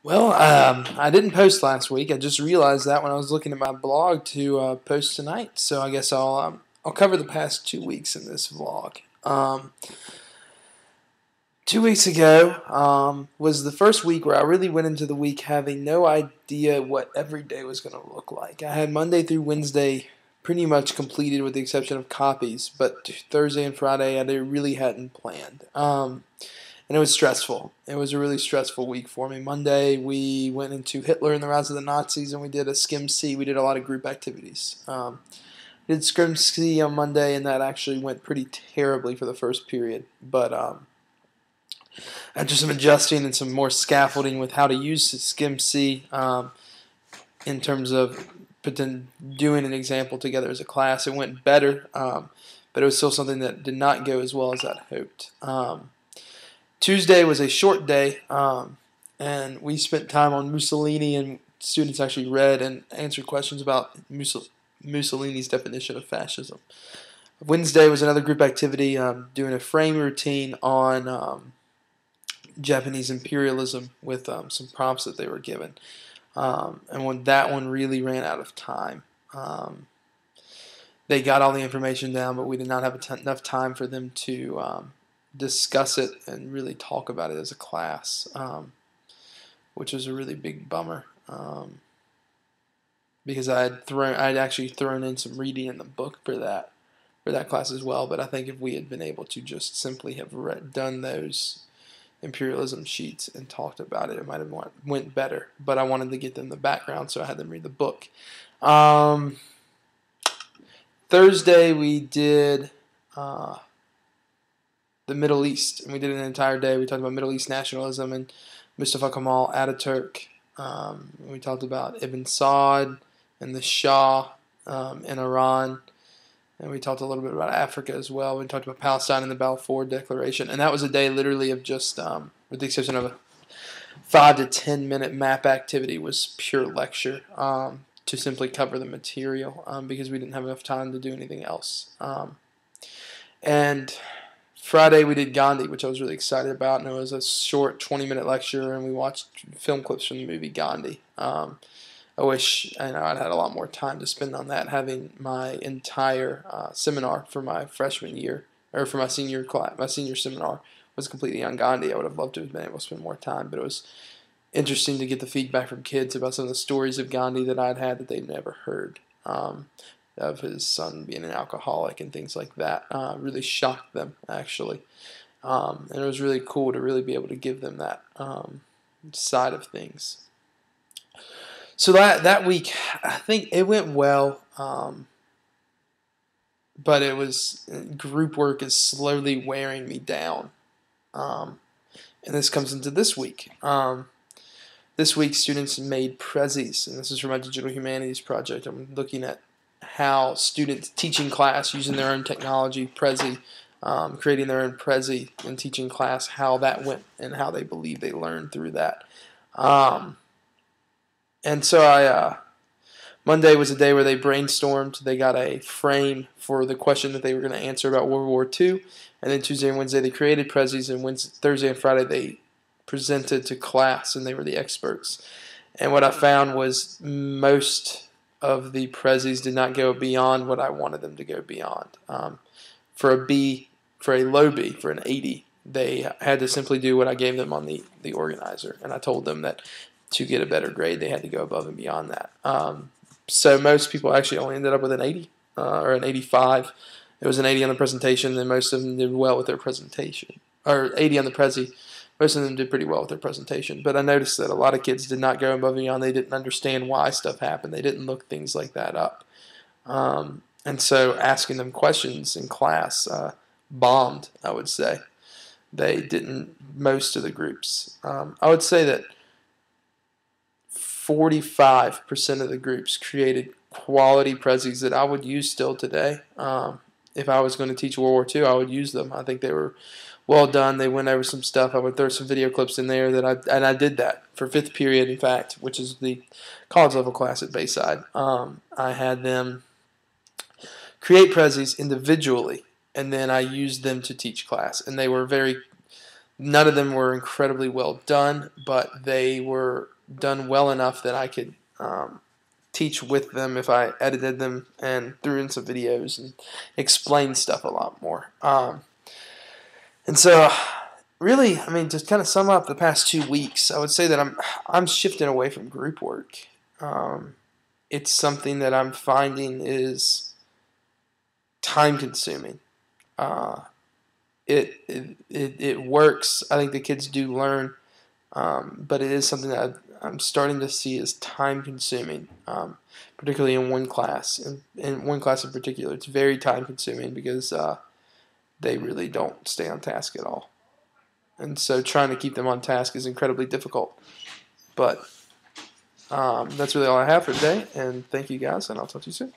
Well, I didn't post last week. I just realized that when I was looking at my blog to post tonight. So I guess I'll cover the past 2 weeks in this vlog. 2 weeks ago was the first week where I really went into the week having no idea what every day was going to look like. I had Monday through Wednesday pretty much completed with the exception of copies, but Thursday and Friday I really hadn't planned. And it was stressful. It was a really stressful week for me. Monday, we went into Hitler and the Rise of the Nazis, and we did a Skim C. We did a lot of group activities. Did Skim C on Monday, and that actually went pretty terribly for the first period. But after some adjusting and some more scaffolding with how to use Skim C in terms of doing an example together as a class, it went better. But it was still something that did not go as well as I'd hoped. Tuesday was a short day, and we spent time on Mussolini, and students actually read and answered questions about Mussolini's definition of fascism. Wednesday was another group activity, doing a frame routine on Japanese imperialism with some prompts that they were given. And when that one really ran out of time. They got all the information down, but we did not have enough time for them to discuss it and really talk about it as a class, which was a really big bummer because I'd actually thrown in some reading in the book for that class as well. But I think if we had been able to just simply have done those imperialism sheets and talked about it, it might have went better. But I wanted to get them the background, so I had them read the book. Thursday we did the Middle East, and we did an entire day. We talked about Middle East nationalism and Mustafa Kemal Ataturk. We talked about Ibn Saud and the Shah in Iran, and we talked a little bit about Africa as well. We talked about Palestine and the Balfour Declaration, and that was a day literally of just, with the exception of a 5 to 10 minute map activity, was pure lecture to simply cover the material because we didn't have enough time to do anything else. And Friday we did Gandhi, which I was really excited about, and it was a short 20-minute lecture, and we watched film clips from the movie Gandhi. I wish I'd had a lot more time to spend on that, having my entire seminar for my freshman year, or for my senior class, my senior seminar was completely on Gandhi. I would have loved to have been able to spend more time, but it was interesting to get the feedback from kids about some of the stories of Gandhi that I'd had that they'd never heard. Of his son being an alcoholic and things like that. Really shocked them, actually. And it was really cool to really be able to give them that side of things. So that week, I think it went well, but it was group work is slowly wearing me down. And this comes into this week. This week, students made Prezis, and this is for my digital humanities project. I'm looking at how students teaching class using their own technology, Prezi, creating their own Prezi and teaching class, how that went and how they believe they learned through that. And so Monday was a day where they brainstormed. They got a frame for the question that they were going to answer about World War II. And then Tuesday and Wednesday they created Prezis, and Thursday and Friday they presented to class, and they were the experts. And what I found was most of the Prezis did not go beyond what I wanted them to go beyond. For a B, for a low B, for an 80, they had to simply do what I gave them on the organizer. And I told them that to get a better grade, they had to go above and beyond that. So most people actually only ended up with an 80 or an 85. It was an 80 on the presentation, and most of them did well with their presentation. Or 80 on the Prezi. Most of them did pretty well with their presentation. But I noticed that a lot of kids did not go above and beyond. They didn't understand why stuff happened. They didn't look things like that up. And so asking them questions in class bombed, I would say. They didn't, most of the groups. I would say that 45% of the groups created quality Prezis that I would use still today. If I was going to teach World War II, I would use them. I think they were well done. They went over some stuff. I would throw some video clips in there and I did that for 5th period, in fact, which is the college level class at Bayside. I had them create Prezis individually, and then I used them to teach class, and they were very None of them were incredibly well done, but they were done well enough that I could teach with them if I edited them and threw in some videos and explained stuff a lot more. And so, really, I mean, to kind of sum up the past 2 weeks, I would say that I'm shifting away from group work. It's something that I'm finding is time consuming. It works. I think the kids do learn, but it is something that I'm starting to see as time consuming, particularly in one class. In one class in particular, it's very time consuming because they really don't stay on task at all. And so trying to keep them on task is incredibly difficult. But that's really all I have for today, and thank you guys, and I'll talk to you soon.